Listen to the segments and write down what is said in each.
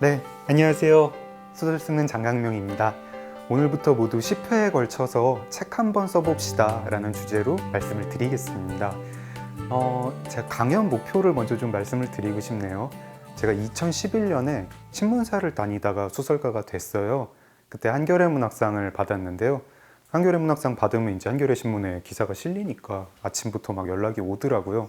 네, 안녕하세요. 소설 쓰는 장강명입니다. 오늘부터 모두 10회에 걸쳐서 책 한 번 써봅시다 라는 주제로 말씀을 드리겠습니다. 제가 강연 목표를 먼저 좀 말씀을 드리고 싶네요. 제가 2011년에 신문사를 다니다가 소설가가 됐어요. 그때 한겨레 문학상을 받았는데요. 한겨레 문학상 받으면 이제 한겨레 신문에 기사가 실리니까 아침부터 막 연락이 오더라고요.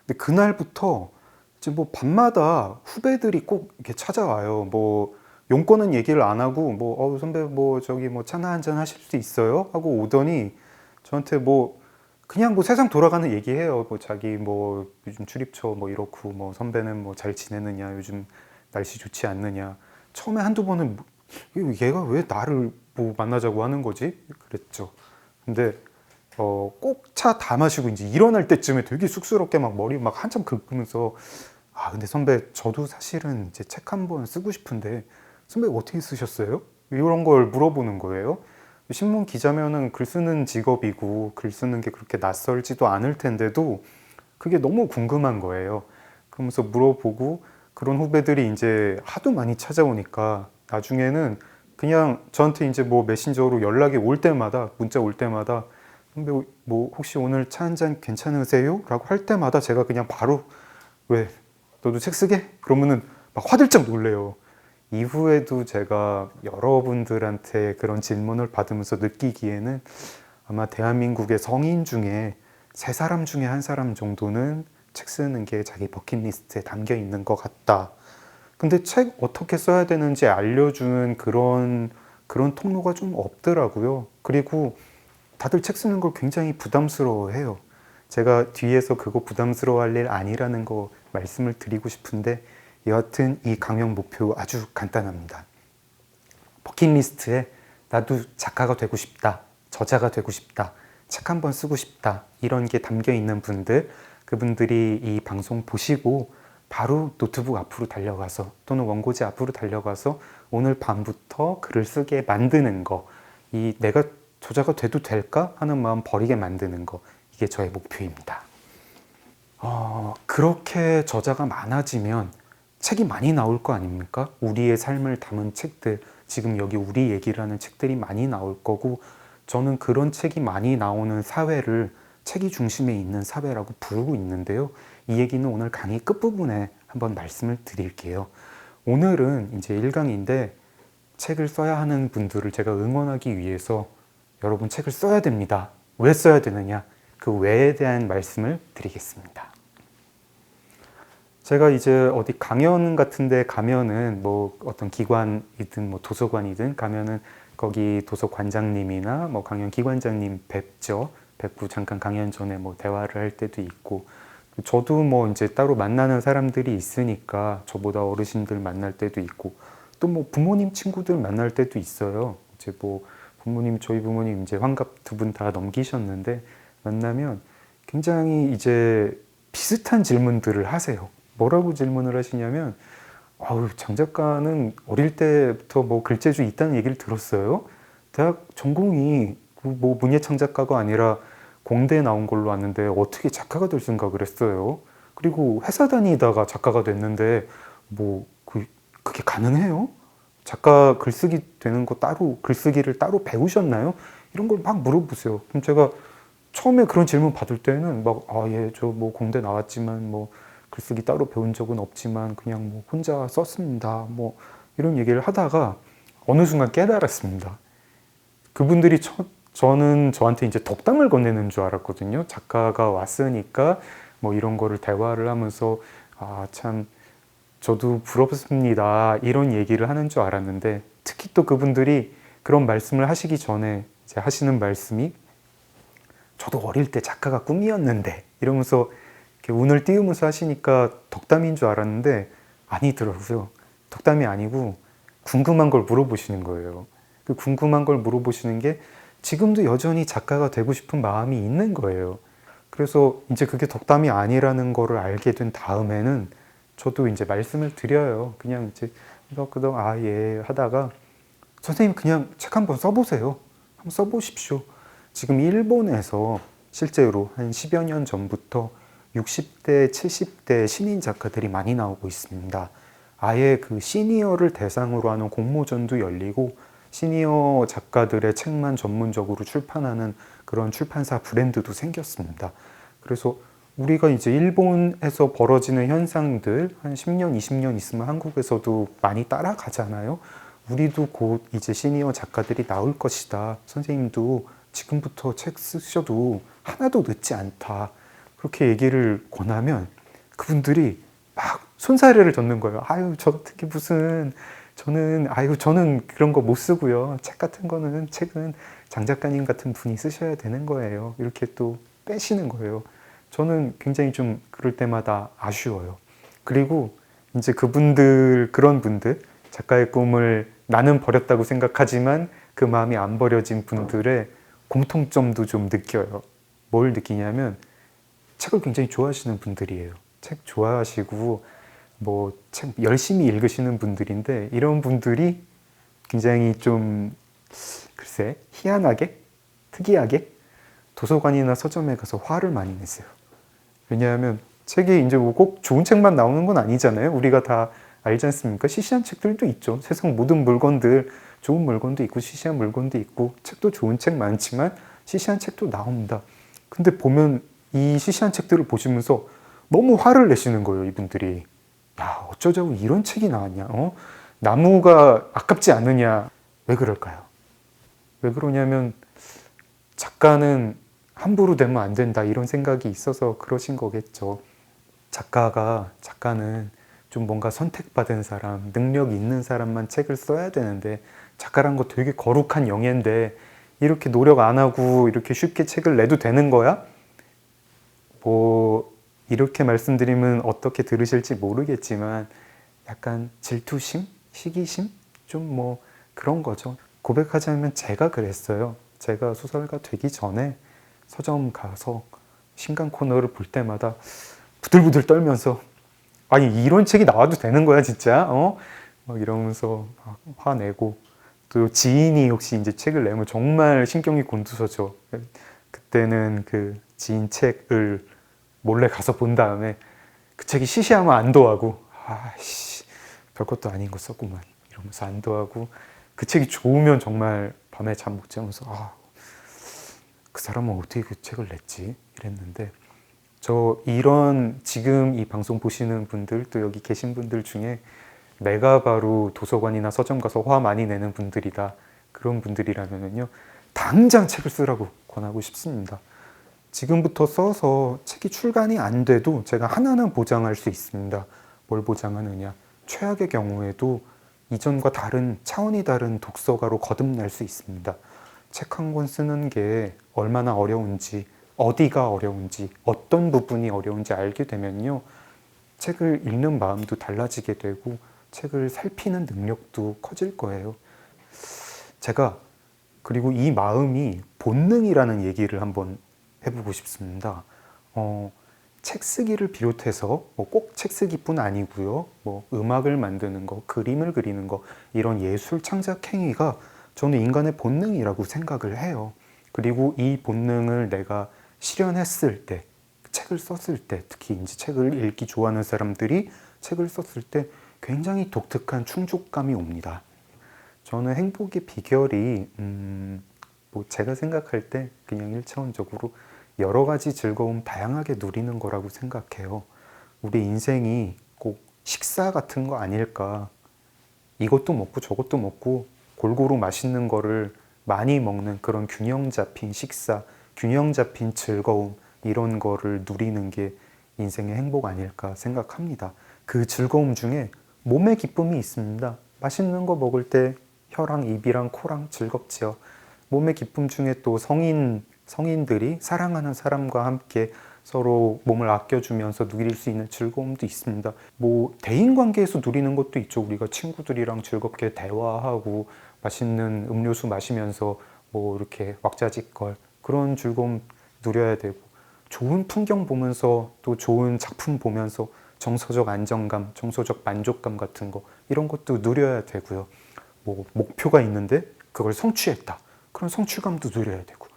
근데 그날부터 지금 뭐 밤마다 후배들이 꼭 이렇게 찾아와요. 뭐 용건은 얘기를 안 하고 뭐 선배 뭐 저기 뭐 차나 한잔 하실 수 있어요? 하고 오더니 저한테 뭐 그냥 뭐 세상 돌아가는 얘기해요. 뭐 자기 뭐 요즘 출입처 뭐 이렇고 뭐 선배는 뭐 잘 지내느냐, 요즘 날씨 좋지 않느냐. 처음에 한두 번은 얘가 왜 나를 뭐 만나자고 하는 거지? 그랬죠. 근데 꼭 차 다 마시고 이제 일어날 때쯤에 되게 쑥스럽게 막 머리 막 한참 긁으면서 근데 선배 저도 사실은 이제 책 한 번 쓰고 싶은데 선배 어떻게 쓰셨어요? 이런 걸 물어보는 거예요. 신문 기자면은 글 쓰는 직업이고 글 쓰는 게 그렇게 낯설지도 않을 텐데도 그게 너무 궁금한 거예요. 그러면서 물어보고 그런 후배들이 이제 하도 많이 찾아오니까 나중에는 그냥 저한테 이제 뭐 메신저로 연락이 올 때마다 문자 올 때마다 선배 뭐 혹시 오늘 차 한 잔 괜찮으세요? 라고 할 때마다 제가 그냥 바로 왜 너도 책 쓰게? 그러면은 막 화들짝 놀래요. 이후에도 제가 여러분들한테 그런 질문을 받으면서 느끼기에는 아마 대한민국의 성인 중에 세 사람 중에 한 사람 정도는 책 쓰는 게 자기 버킷리스트에 담겨 있는 것 같다. 근데 책 어떻게 써야 되는지 알려주는 그런 통로가 좀 없더라고요. 그리고 다들 책 쓰는 걸 굉장히 부담스러워해요. 제가 뒤에서 그거 부담스러워할 일 아니라는 거 말씀을 드리고 싶은데 여하튼 이 강연 목표 아주 간단합니다. 버킷리스트에 나도 작가가 되고 싶다, 저자가 되고 싶다, 책 한 번 쓰고 싶다 이런 게 담겨 있는 분들, 그분들이 이 방송 보시고 바로 노트북 앞으로 달려가서 또는 원고지 앞으로 달려가서 오늘 밤부터 글을 쓰게 만드는 거, 이 내가 저자가 돼도 될까 하는 마음 버리게 만드는 거, 이게 저의 목표입니다. 그렇게 저자가 많아지면 책이 많이 나올 거 아닙니까? 우리의 삶을 담은 책들, 지금 여기 우리 얘기를 하는 책들이 많이 나올 거고, 저는 그런 책이 많이 나오는 사회를 책이 중심에 있는 사회라고 부르고 있는데요. 이 얘기는 오늘 강의 끝부분에 한번 말씀을 드릴게요. 오늘은 이제 1강인데 책을 써야 하는 분들을 제가 응원하기 위해서 여러분 책을 써야 됩니다. 왜 써야 되느냐? 그 왜에 대한 말씀을 드리겠습니다. 제가 이제 어디 강연 같은 데 가면은 뭐 어떤 기관이든 뭐 도서관이든 가면은 거기 도서관장님이나 뭐 강연 기관장님 뵙죠. 뵙고 잠깐 강연 전에 뭐 대화를 할 때도 있고, 저도 뭐 이제 따로 만나는 사람들이 있으니까 저보다 어르신들 만날 때도 있고, 또 뭐 부모님 친구들 만날 때도 있어요. 이제 뭐 부모님, 저희 부모님 이제 환갑 두 분 다 넘기셨는데 만나면 굉장히 이제 비슷한 질문들을 하세요. 뭐라고 질문을 하시냐면, 장 작가는 어릴 때부터 뭐 글재주 있다는 얘기를 들었어요. 대학 전공이 뭐 문예창작가가 아니라 공대에 나온 걸로 아는데 어떻게 작가가 될 생각을 했어요? 그리고 회사 다니다가 작가가 됐는데 뭐 그게 가능해요? 작가 글쓰기 되는 거 따로, 글쓰기를 따로 배우셨나요? 이런 걸 막 물어보세요. 그럼 제가 처음에 그런 질문 받을 때는 막 저 뭐 공대 나왔지만 뭐 글쓰기 따로 배운 적은 없지만 그냥 뭐 혼자 썼습니다. 뭐 이런 얘기를 하다가 어느 순간 깨달았습니다. 그분들이 저는 저한테 이제 덕담을 건네는 줄 알았거든요. 작가가 왔으니까 뭐 이런 거를 대화를 하면서 참 저도 부럽습니다 이런 얘기를 하는 줄 알았는데, 특히 또 그분들이 그런 말씀을 하시기 전에 이제 하시는 말씀이 저도 어릴 때 작가가 꿈이었는데 이러면서 이렇게 운을 띄우면서 하시니까 덕담인 줄 알았는데 아니더라고요. 덕담이 아니고 궁금한 걸 물어보시는 거예요. 그 궁금한 걸 물어보시는 게 지금도 여전히 작가가 되고 싶은 마음이 있는 거예요. 그래서 이제 그게 덕담이 아니라는 거를 알게 된 다음에는 저도 이제 말씀을 드려요. 그냥 이제 끄덕끄덕 예 하다가 선생님 그냥 책 한번 써보세요. 한번 써보십시오. 지금 일본에서 실제로 한 10여 년 전부터 60대, 70대 신인 작가들이 많이 나오고 있습니다. 아예 그 시니어를 대상으로 하는 공모전도 열리고 시니어 작가들의 책만 전문적으로 출판하는 그런 출판사 브랜드도 생겼습니다. 그래서 우리가 이제 일본에서 벌어지는 현상들 한 10년, 20년 있으면 한국에서도 많이 따라가잖아요. 우리도 곧 이제 시니어 작가들이 나올 것이다. 선생님도 지금부터 책 쓰셔도 하나도 늦지 않다. 그렇게 얘기를 권하면 그분들이 막 손사래를 젓는 거예요. 아유, 저 같은 게 무슨, 저는 그런 거 못 쓰고요. 책 같은 거는, 책은 장 작가님 같은 분이 쓰셔야 되는 거예요. 이렇게 또 빼시는 거예요. 저는 굉장히 좀 그럴 때마다 아쉬워요. 그리고 이제 그런 분들, 작가의 꿈을 나는 버렸다고 생각하지만 그 마음이 안 버려진 분들의 공통점도 좀 느껴요. 뭘 느끼냐면 책을 굉장히 좋아하시는 분들이에요. 책 좋아하시고 뭐 책 열심히 읽으시는 분들인데 이런 분들이 굉장히 좀 글쎄 희한하게 특이하게 도서관이나 서점에 가서 화를 많이 내세요. 왜냐하면 책이 이제 뭐 꼭 좋은 책만 나오는 건 아니잖아요. 우리가 다 알지 않습니까? 시시한 책들도 있죠. 세상 모든 물건들 좋은 물건도 있고 시시한 물건도 있고 책도 좋은 책 많지만 시시한 책도 나옵니다. 근데 보면 이 시시한 책들을 보시면서 너무 화를 내시는 거예요, 이분들이. 야, 어쩌자고 이런 책이 나왔냐? 나무가 아깝지 않느냐? 왜 그럴까요? 왜 그러냐면 작가는 함부로 되면 안 된다 이런 생각이 있어서 그러신 거겠죠. 작가는 좀 뭔가 선택받은 사람, 능력 있는 사람만 책을 써야 되는데 작가란 거 되게 거룩한 영예인데 이렇게 노력 안 하고 이렇게 쉽게 책을 내도 되는 거야? 뭐 이렇게 말씀드리면 어떻게 들으실지 모르겠지만 약간 질투심? 시기심? 좀 뭐 그런 거죠. 고백하자면 제가 그랬어요. 제가 소설가 되기 전에 서점 가서 신간 코너를 볼 때마다 부들부들 떨면서 아니 이런 책이 나와도 되는 거야 진짜? 막 이러면서 막 화내고 또 지인이 혹시 이제 책을 내면 정말 신경이 곤두서죠. 그때는 그 지인 책을 몰래 가서 본 다음에 그 책이 시시하면 안도하고 아씨 별것도 아닌 거 썼구만 이러면서 안도하고 그 책이 좋으면 정말 밤에 잠 못 자면서 그 사람은 어떻게 그 책을 냈지 이랬는데 저 이런 지금 이 방송 보시는 분들 또 여기 계신 분들 중에 내가 바로 도서관이나 서점 가서 화 많이 내는 분들이다 그런 분들이라면요 당장 책을 쓰라고 권하고 싶습니다. 지금부터 써서 책이 출간이 안 돼도 제가 하나는 보장할 수 있습니다. 뭘 보장하느냐? 최악의 경우에도 이전과 다른 차원이 다른 독서가로 거듭날 수 있습니다. 책 한 권 쓰는 게 얼마나 어려운지, 어디가 어려운지, 어떤 부분이 어려운지 알게 되면요. 책을 읽는 마음도 달라지게 되고 책을 살피는 능력도 커질 거예요. 제가 그리고 이 마음이 본능이라는 얘기를 한번 해보고 싶습니다. 책 쓰기를 비롯해서 꼭 책 쓰기뿐 아니고요. 뭐 음악을 만드는 거, 그림을 그리는 거 이런 예술 창작 행위가 저는 인간의 본능이라고 생각을 해요. 그리고 이 본능을 내가 실현했을 때, 책을 썼을 때, 특히 이제 책을 읽기 좋아하는 사람들이 책을 썼을 때 굉장히 독특한 충족감이 옵니다. 저는 행복의 비결이 뭐 제가 생각할 때 그냥 1차원적으로 여러 가지 즐거움 다양하게 누리는 거라고 생각해요. 우리 인생이 꼭 식사 같은 거 아닐까. 이것도 먹고 저것도 먹고 골고루 맛있는 거를 많이 먹는 그런 균형 잡힌 식사, 균형 잡힌 즐거움 이런 거를 누리는 게 인생의 행복 아닐까 생각합니다. 그 즐거움 중에 몸의 기쁨이 있습니다. 맛있는 거 먹을 때 혀랑 입이랑 코랑 즐겁지요. 몸의 기쁨 중에 또 성인들이 사랑하는 사람과 함께 서로 몸을 아껴주면서 누릴 수 있는 즐거움도 있습니다. 뭐 대인관계에서 누리는 것도 있죠. 우리가 친구들이랑 즐겁게 대화하고 맛있는 음료수 마시면서 뭐 이렇게 왁자지껄 그런 즐거움 누려야 되고 좋은 풍경 보면서 또 좋은 작품 보면서 정서적 안정감, 정서적 만족감 같은 거 이런 것도 누려야 되고요. 뭐 목표가 있는데 그걸 성취했다. 그런 성취감도 누려야 되고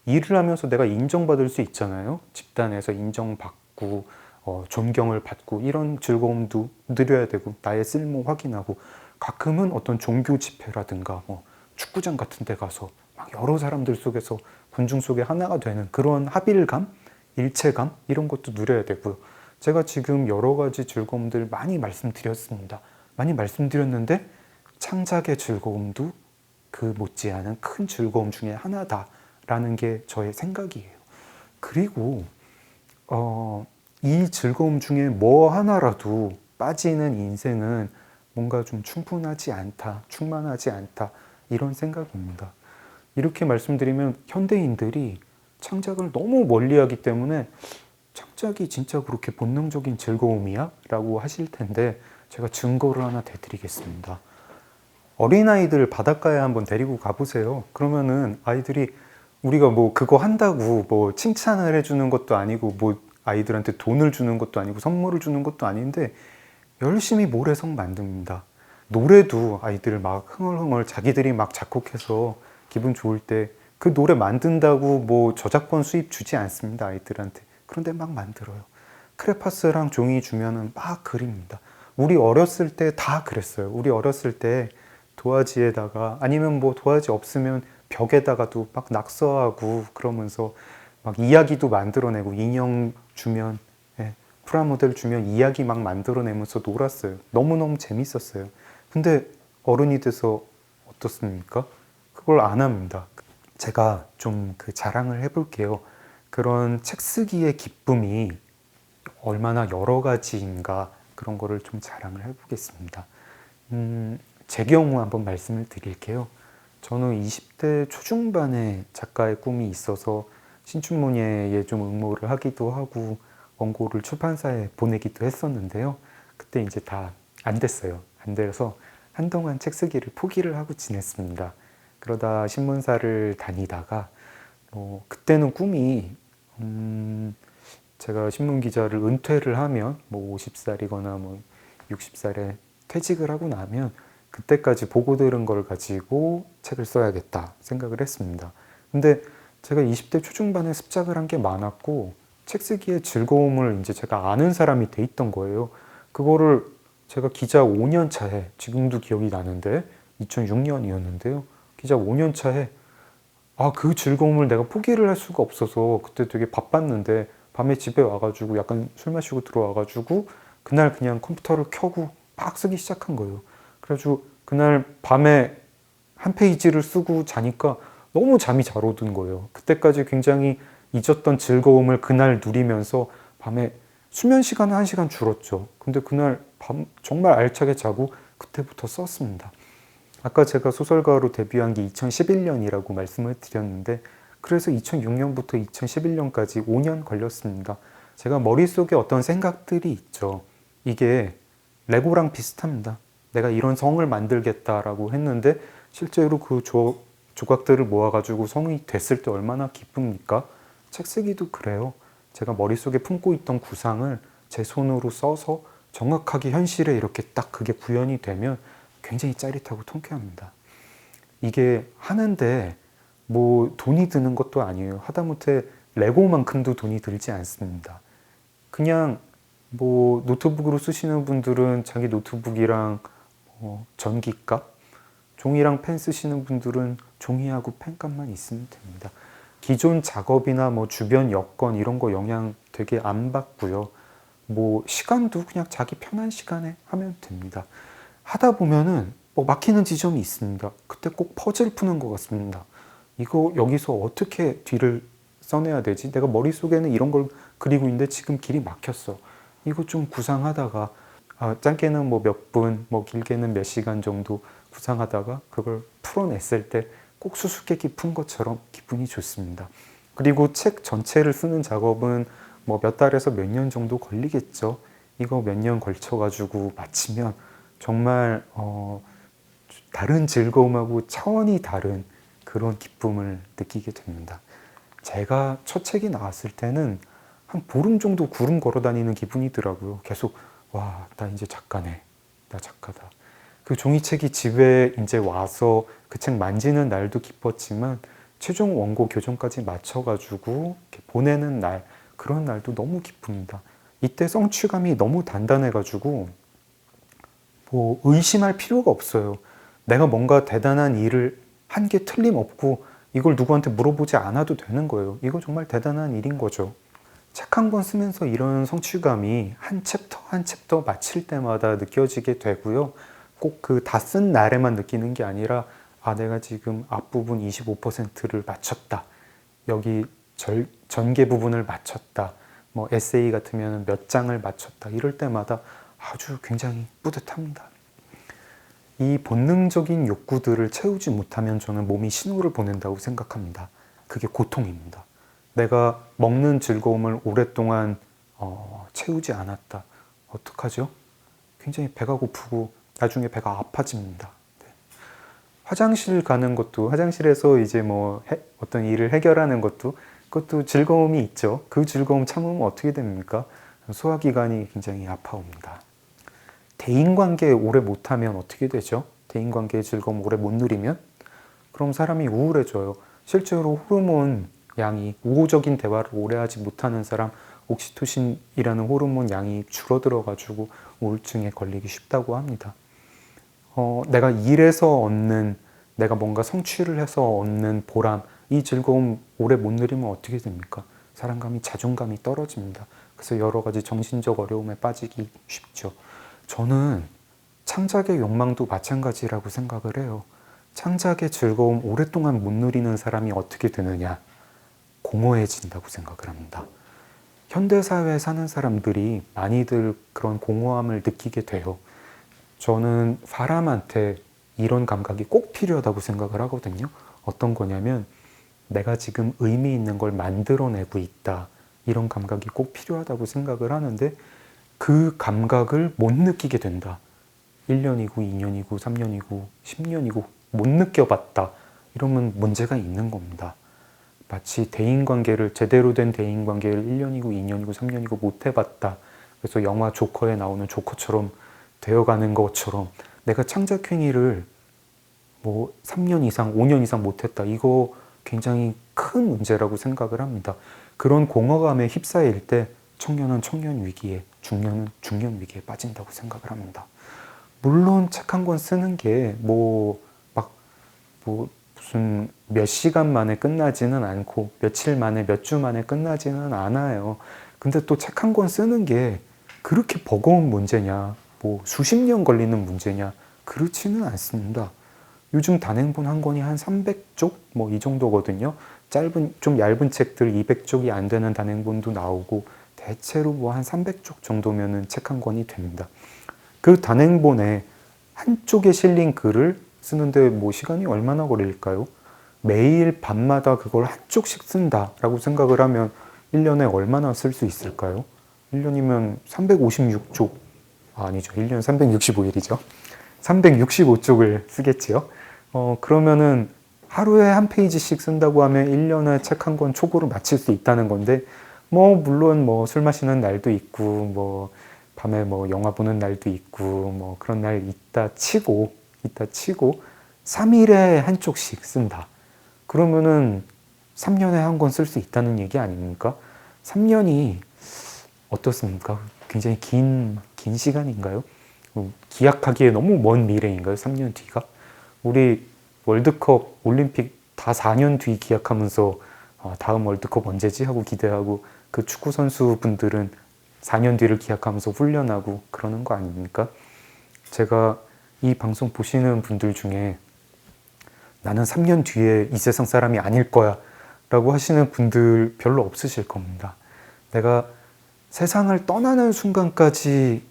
일을 하면서 내가 인정받을 수 있잖아요. 집단에서 인정받고 존경을 받고 이런 즐거움도 누려야 되고 나의 쓸모 확인하고 가끔은 어떤 종교 집회라든가 뭐 축구장 같은 데 가서 막 여러 사람들 속에서 군중 속에 하나가 되는 그런 합일감, 일체감 이런 것도 누려야 되고요. 제가 지금 여러 가지 즐거움들 많이 말씀드렸습니다. 많이 말씀드렸는데 창작의 즐거움도 그 못지않은 큰 즐거움 중에 하나다라는 게 저의 생각이에요. 그리고 이 즐거움 중에 뭐 하나라도 빠지는 인생은 뭔가 좀 충분하지 않다, 충만하지 않다 이런 생각입니다. 이렇게 말씀드리면 현대인들이 창작을 너무 멀리하기 때문에 창작이 진짜 그렇게 본능적인 즐거움이야? 라고 하실 텐데 제가 증거를 하나 대드리겠습니다. 어린아이들 바닷가에 한번 데리고 가보세요. 그러면은 아이들이 우리가 뭐 그거 한다고 뭐 칭찬을 해주는 것도 아니고 뭐 아이들한테 돈을 주는 것도 아니고 선물을 주는 것도 아닌데 열심히 모래성 만듭니다. 노래도 아이들 막 흥얼흥얼 자기들이 막 작곡해서 기분 좋을 때 그 노래 만든다고 뭐 저작권 수입 주지 않습니다, 아이들한테. 그런데 막 만들어요. 크레파스랑 종이 주면은 막 그립니다. 우리 어렸을 때 다 그랬어요. 우리 어렸을 때 도화지에다가 아니면 뭐 도화지 없으면 벽에다가도 막 낙서하고 그러면서 막 이야기도 만들어내고 인형 주면 프라모델 주면 이야기 막 만들어내면서 놀았어요. 너무너무 재밌었어요. 근데 어른이 돼서 어떻습니까? 그걸 안 합니다. 제가 좀 그 자랑을 해볼게요. 그런 책 쓰기의 기쁨이 얼마나 여러 가지인가 그런 거를 좀 자랑을 해보겠습니다. 제 경우 한번 말씀을 드릴게요. 저는 20대 초중반에 작가의 꿈이 있어서 신춘문예에 좀 응모를 하기도 하고 원고를 출판사에 보내기도 했었는데요. 그때 이제 다 안 됐어요. 안 돼서 한동안 책 쓰기를 포기를 하고 지냈습니다. 그러다 신문사를 다니다가 그때는 꿈이 제가 신문기자를 은퇴를 하면 뭐 50살이거나 뭐 60살에 퇴직을 하고 나면 그때까지 보고 들은 걸 가지고 책을 써야겠다 생각을 했습니다. 근데 제가 20대 초중반에 습작을 한 게 많았고 책 쓰기의 즐거움을 이제 제가 아는 사람이 돼 있던 거예요. 그거를 제가 기자 5년 차에 지금도 기억이 나는데 2006년이었는데요. 기자 5년 차에 그 즐거움을 내가 포기를 할 수가 없어서 그때 되게 바빴는데 밤에 집에 와가지고 약간 술 마시고 들어와가지고 그날 그냥 컴퓨터를 켜고 막 쓰기 시작한 거예요. 그래가지고 그날 밤에 한 페이지를 쓰고 자니까 너무 잠이 잘 오던 거예요. 그때까지 굉장히 잊었던 즐거움을 그날 누리면서 밤에 수면 시간은 1시간 줄었죠. 근데 그날 밤 정말 알차게 자고 그때부터 썼습니다. 아까 제가 소설가로 데뷔한 게 2011년이라고 말씀을 드렸는데 그래서 2006년부터 2011년까지 5년 걸렸습니다. 제가 머릿속에 어떤 생각들이 있죠. 이게 레고랑 비슷합니다. 내가 이런 성을 만들겠다라고 했는데 실제로 그 조각들을 모아가지고 성이 됐을 때 얼마나 기쁩니까? 책 쓰기도 그래요. 제가 머릿속에 품고 있던 구상을 제 손으로 써서 정확하게 현실에 이렇게 딱 그게 구현이 되면 굉장히 짜릿하고 통쾌합니다. 이게 하는데 뭐 돈이 드는 것도 아니에요. 하다못해 레고만큼도 돈이 들지 않습니다. 그냥 뭐 노트북으로 쓰시는 분들은 자기 노트북이랑 전기값, 종이랑 펜 쓰시는 분들은 종이하고 펜값만 있으면 됩니다. 기존 작업이나 뭐 주변 여건 이런 거 영향 되게 안 받고요. 뭐 시간도 그냥 자기 편한 시간에 하면 됩니다. 하다 보면은 막히는 지점이 있습니다. 그때 꼭 퍼즐 푸는 것 같습니다. 이거 여기서 어떻게 뒤를 써내야 되지? 내가 머릿속에는 이런 걸 그리고 있는데 지금 길이 막혔어. 이거 좀 구상하다가 짧게는 뭐 몇 분, 뭐 길게는 몇 시간 정도 구상하다가 그걸 풀어냈을 때 꼭 수수께끼 푼 것처럼 기분이 좋습니다. 그리고 책 전체를 쓰는 작업은 뭐 몇 달에서 몇 년 정도 걸리겠죠. 이거 몇 년 걸쳐가지고 마치면 정말 다른 즐거움하고 차원이 다른 그런 기쁨을 느끼게 됩니다. 제가 첫 책이 나왔을 때는 한 보름 정도 구름 걸어 다니는 기분이더라고요. 계속 와, 나 이제 작가네. 나 작가다. 그 종이책이 집에 이제 와서 그 책 만지는 날도 기뻤지만 최종 원고 교정까지 맞춰가지고 이렇게 보내는 날, 그런 날도 너무 기쁩니다. 이때 성취감이 너무 단단해가지고 뭐 의심할 필요가 없어요. 내가 뭔가 대단한 일을 한 게 틀림없고 이걸 누구한테 물어보지 않아도 되는 거예요. 이거 정말 대단한 일인 거죠. 책 한 권 쓰면서 이런 성취감이 한 챕터 한 챕터 마칠 때마다 느껴지게 되고요. 꼭 그 다 쓴 날에만 느끼는 게 아니라 내가 지금 앞부분 25%를 마쳤다. 여기 전개 부분을 마쳤다. 뭐 에세이 같으면 몇 장을 마쳤다. 이럴 때마다 아주 굉장히 뿌듯합니다. 이 본능적인 욕구들을 채우지 못하면 저는 몸이 신호를 보낸다고 생각합니다. 그게 고통입니다. 내가 먹는 즐거움을 오랫동안 채우지 않았다. 어떡하죠? 굉장히 배가 고프고 나중에 배가 아파집니다. 네. 화장실 가는 것도, 화장실에서 이제 뭐 어떤 일을 해결하는 것도, 그것도 즐거움이 있죠. 그 즐거움 참으면 어떻게 됩니까? 소화기관이 굉장히 아파옵니다. 대인관계 오래 못하면 어떻게 되죠? 대인관계의 즐거움 오래 못 누리면? 그럼 사람이 우울해져요. 실제로 호르몬 양이, 우호적인 대화를 오래 하지 못하는 사람, 옥시토신이라는 호르몬 양이 줄어들어가지고 우울증에 걸리기 쉽다고 합니다. 내가 일해서 얻는, 내가 뭔가 성취를 해서 얻는 보람, 이 즐거움 오래 못 누리면 어떻게 됩니까? 사람감이, 자존감이 떨어집니다. 그래서 여러 가지 정신적 어려움에 빠지기 쉽죠. 저는 창작의 욕망도 마찬가지라고 생각을 해요. 창작의 즐거움 오랫동안 못 누리는 사람이 어떻게 되느냐? 공허해진다고 생각을 합니다. 현대사회에 사는 사람들이 많이들 그런 공허함을 느끼게 돼요. 저는 사람한테 이런 감각이 꼭 필요하다고 생각을 하거든요. 어떤 거냐면 내가 지금 의미 있는 걸 만들어내고 있다. 이런 감각이 꼭 필요하다고 생각을 하는데 그 감각을 못 느끼게 된다. 1년이고 2년이고 3년이고 10년이고 못 느껴봤다. 이러면 문제가 있는 겁니다. 마치 대인관계를, 제대로 된 대인관계를 1년이고 2년이고 3년이고 못 해봤다. 그래서 영화 조커에 나오는 조커처럼 되어가는 것처럼 내가 창작행위를 뭐 3년 이상, 5년 이상 못했다. 이거 굉장히 큰 문제라고 생각을 합니다. 그런 공허감에 휩싸일 때 청년은 청년 위기에, 중년은 중년 위기에 빠진다고 생각을 합니다. 물론 책 한 권 쓰는 게 무슨 몇 시간 만에 끝나지는 않고 며칠 만에, 몇 주 만에 끝나지는 않아요. 근데 또 책 한 권 쓰는 게 그렇게 버거운 문제냐, 뭐 수십 년 걸리는 문제냐, 그렇지는 않습니다. 요즘 단행본 한 권이 한 300쪽? 뭐 이 정도거든요. 좀 얇은 책들 200쪽이 안 되는 단행본도 나오고 대체로 뭐 한 300쪽 정도면은 책 한 권이 됩니다. 그 단행본에 한쪽에 실린 글을 쓰는데 뭐 시간이 얼마나 걸릴까요? 매일 밤마다 그걸 한 쪽씩 쓴다라고 생각을 하면 1년에 얼마나 쓸 수 있을까요? 1년이면 356쪽, 아니죠. 1년 365일이죠. 365쪽을 쓰겠지요. 그러면은 하루에 한 페이지씩 쓴다고 하면 1년에 책 한 권 초고로 마칠 수 있다는 건데, 뭐 물론 뭐 술 마시는 날도 있고 뭐 밤에 뭐 영화 보는 날도 있고 뭐 그런 날 있다 치고 3일에 한 쪽씩 쓴다. 그러면은 3년에 한 권 쓸 수 있다는 얘기 아닙니까? 3년이 어떻습니까? 굉장히 긴 시간인가요? 기약하기에 너무 먼 미래인가요? 3년 뒤가? 우리 월드컵, 올림픽 다 4년 뒤 기약하면서 다음 월드컵 언제지? 하고 기대하고 그 축구 선수분들은 4년 뒤를 기약하면서 훈련하고 그러는 거 아닙니까? 제가 이 방송 보시는 분들 중에 나는 3년 뒤에 이 세상 사람이 아닐 거야 라고 하시는 분들 별로 없으실 겁니다. 내가 세상을 떠나는 순간까지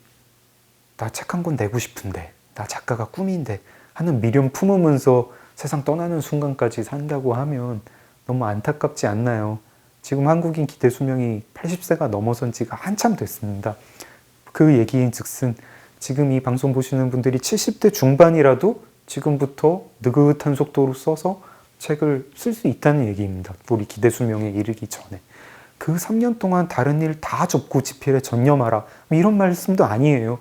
나 책 한 권 내고 싶은데, 나 작가가 꿈인데 하는 미련 품으면서 세상 떠나는 순간까지 산다고 하면 너무 안타깝지 않나요? 지금 한국인 기대 수명이 80세가 넘어선 지가 한참 됐습니다. 그 얘기인 즉슨 지금 이 방송 보시는 분들이 70대 중반이라도 지금부터 느긋한 속도로 써서 책을 쓸 수 있다는 얘기입니다. 우리 기대 수명에 이르기 전에. 그 3년 동안 다른 일 다 접고 집필에 전념하라. 이런 말씀도 아니에요.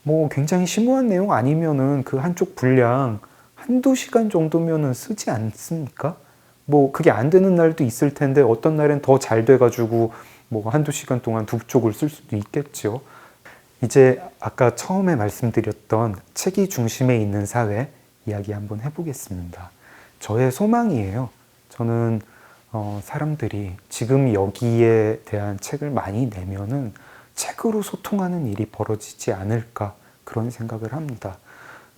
뭐 굉장히 심오한 내용 아니면은 그 한쪽 분량 한두 시간 정도면은 쓰지 않습니까? 뭐 그게 안 되는 날도 있을 텐데 어떤 날엔 더 잘 돼가지고 뭐 한두 시간 동안 두 쪽을 쓸 수도 있겠죠. 이제 아까 처음에 말씀드렸던 책이 중심에 있는 사회 이야기 한번 해보겠습니다. 저의 소망이에요. 저는 사람들이 지금 여기에 대한 책을 많이 내면은 책으로 소통하는 일이 벌어지지 않을까 그런 생각을 합니다.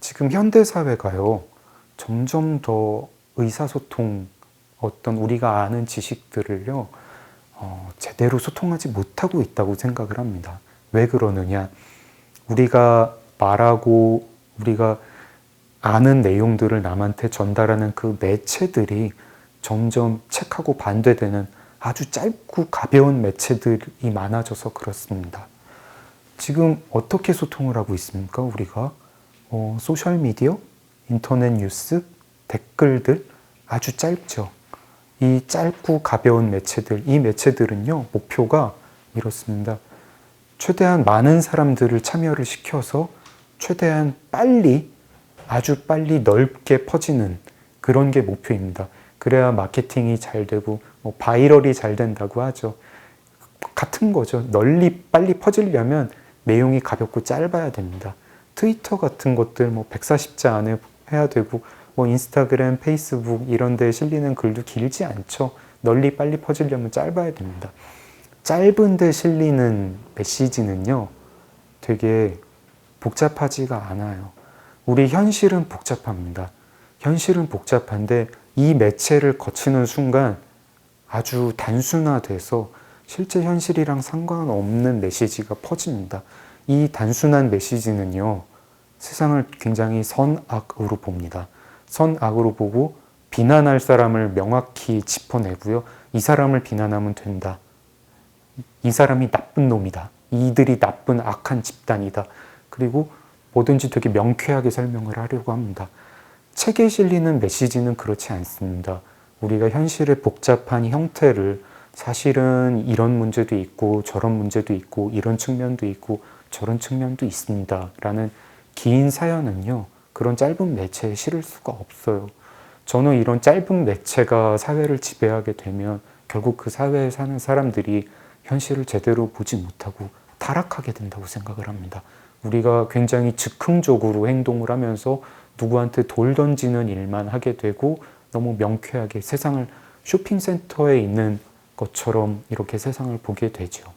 지금 현대 사회가요, 점점 더 의사소통, 어떤 우리가 아는 지식들을요, 제대로 소통하지 못하고 있다고 생각을 합니다. 왜 그러느냐? 우리가 말하고 우리가 아는 내용들을 남한테 전달하는 그 매체들이 점점 책하고 반대되는 아주 짧고 가벼운 매체들이 많아져서 그렇습니다. 지금 어떻게 소통을 하고 있습니까? 우리가 소셜미디어, 인터넷 뉴스, 댓글들 아주 짧죠. 이 짧고 가벼운 매체들, 이 매체들은요, 목표가 이렇습니다. 최대한 많은 사람들을 참여를 시켜서 최대한 빨리, 아주 빨리 넓게 퍼지는 그런 게 목표입니다. 그래야 마케팅이 잘 되고 바이럴이 잘 된다고 하죠. 같은 거죠. 널리 빨리 퍼지려면 내용이 가볍고 짧아야 됩니다. 트위터 같은 것들 140자 안에 해야 되고 인스타그램, 페이스북 이런 데에 실리는 글도 길지 않죠. 널리 빨리 퍼지려면 짧아야 됩니다. 짧은데 실리는 메시지는요, 되게 복잡하지가 않아요. 우리 현실은 복잡합니다. 현실은 복잡한데 이 매체를 거치는 순간 아주 단순화돼서 실제 현실이랑 상관없는 메시지가 퍼집니다. 이 단순한 메시지는요, 세상을 굉장히 선악으로 봅니다. 선악으로 보고 비난할 사람을 명확히 짚어내고요. 이 사람을 비난하면 된다. 이 사람이 나쁜 놈이다. 이들이 나쁜 악한 집단이다. 그리고 뭐든지 되게 명쾌하게 설명을 하려고 합니다. 책에 실리는 메시지는 그렇지 않습니다. 우리가 현실의 복잡한 형태를 사실은 이런 문제도 있고 저런 문제도 있고 이런 측면도 있고 저런 측면도 있습니다. 라는 긴 사연은요, 그런 짧은 매체에 실을 수가 없어요. 저는 이런 짧은 매체가 사회를 지배하게 되면 결국 그 사회에 사는 사람들이 현실을 제대로 보지 못하고 타락하게 된다고 생각을 합니다. 우리가 굉장히 즉흥적으로 행동을 하면서 누구한테 돌 던지는 일만 하게 되고 너무 명쾌하게 세상을 쇼핑센터에 있는 것처럼 이렇게 세상을 보게 되죠.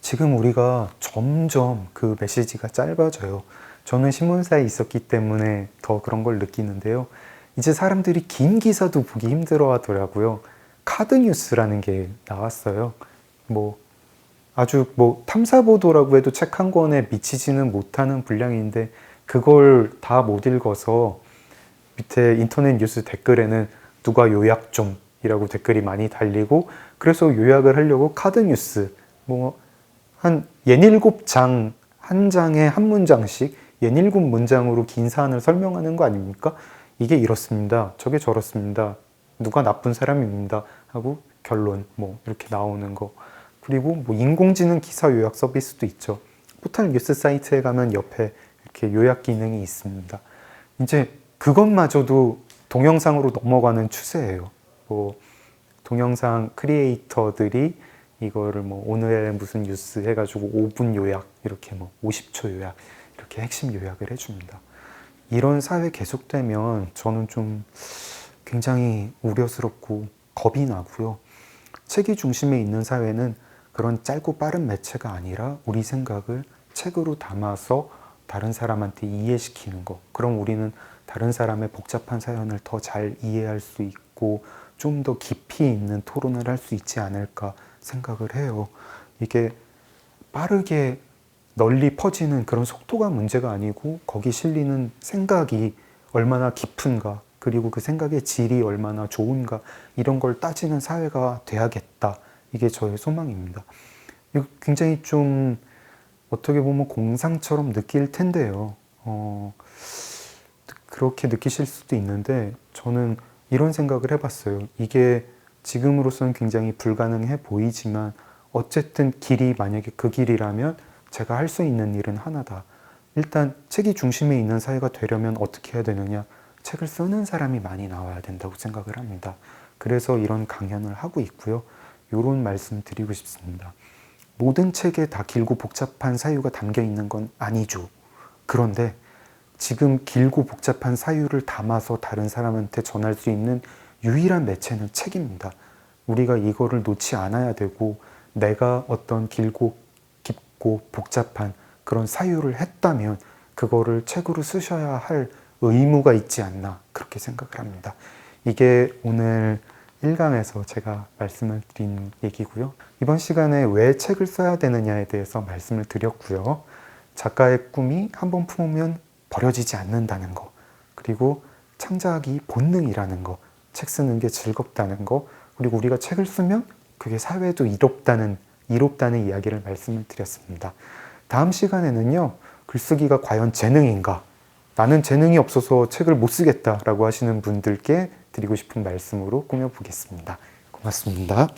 지금 우리가 점점 그 메시지가 짧아져요. 저는 신문사에 있었기 때문에 더 그런 걸 느끼는데요. 이제 사람들이 긴 기사도 보기 힘들어 하더라고요. 카드 뉴스라는 게 나왔어요. 아주 탐사보도라고 해도 책 한 권에 미치지는 못하는 분량인데 그걸 다 못 읽어서 밑에 인터넷 뉴스 댓글에는 누가 요약 좀 이라고 댓글이 많이 달리고, 그래서 요약을 하려고 카드 뉴스 한 67장, 한 장에 한 문장씩 67문장으로 긴 사안을 설명하는 거 아닙니까? 이게 이렇습니다. 저게 저렇습니다. 누가 나쁜 사람입니다. 하고 결론 이렇게 나오는 거. 그리고 인공지능 기사 요약 서비스도 있죠. 포털 뉴스 사이트에 가면 옆에 이렇게 요약 기능이 있습니다. 이제 그것마저도 동영상으로 넘어가는 추세예요. 동영상 크리에이터들이 이거를 오늘의 무슨 뉴스 해가지고 5분 요약, 이렇게 50초 요약, 이렇게 핵심 요약을 해줍니다. 이런 사회 계속되면 저는 좀 굉장히 우려스럽고 겁이 나고요. 책이 중심에 있는 사회는 그런 짧고 빠른 매체가 아니라 우리 생각을 책으로 담아서 다른 사람한테 이해시키는 거. 그럼 우리는 다른 사람의 복잡한 사연을 더 잘 이해할 수 있고 좀 더 깊이 있는 토론을 할 수 있지 않을까 생각을 해요. 이게 빠르게 널리 퍼지는 그런 속도가 문제가 아니고 거기 실리는 생각이 얼마나 깊은가, 그리고 그 생각의 질이 얼마나 좋은가, 이런 걸 따지는 사회가 돼야겠다. 이게 저의 소망입니다. 이거 굉장히 좀 어떻게 보면 공상처럼 느낄 텐데요. 그렇게 느끼실 수도 있는데 저는 이런 생각을 해봤어요. 이게 지금으로서는 굉장히 불가능해 보이지만 어쨌든 길이 만약에 그 길이라면 제가 할 수 있는 일은 하나다. 일단 책이 중심에 있는 사회가 되려면 어떻게 해야 되느냐? 책을 쓰는 사람이 많이 나와야 된다고 생각을 합니다. 그래서 이런 강연을 하고 있고요. 이런 말씀 드리고 싶습니다. 모든 책에 다 길고 복잡한 사유가 담겨 있는 건 아니죠. 그런데 지금 길고 복잡한 사유를 담아서 다른 사람한테 전할 수 있는 유일한 매체는 책입니다. 우리가 이거를 놓지 않아야 되고, 내가 어떤 길고 깊고 복잡한 그런 사유를 했다면 그거를 책으로 쓰셔야 할 의무가 있지 않나, 그렇게 생각을 합니다. 이게 오늘 1강에서 제가 말씀을 드린 얘기고요. 이번 시간에 왜 책을 써야 되느냐에 대해서 말씀을 드렸고요. 작가의 꿈이 한번 품으면 버려지지 않는다는 거, 그리고 창작이 본능이라는 거, 책 쓰는 게 즐겁다는 거, 그리고 우리가 책을 쓰면 그게 사회도 이롭다는 이야기를 말씀을 드렸습니다. 다음 시간에는요, 글쓰기가 과연 재능인가? 나는 재능이 없어서 책을 못 쓰겠다라고 하시는 분들께 드리고 싶은 말씀으로 꾸며보겠습니다. 고맙습니다.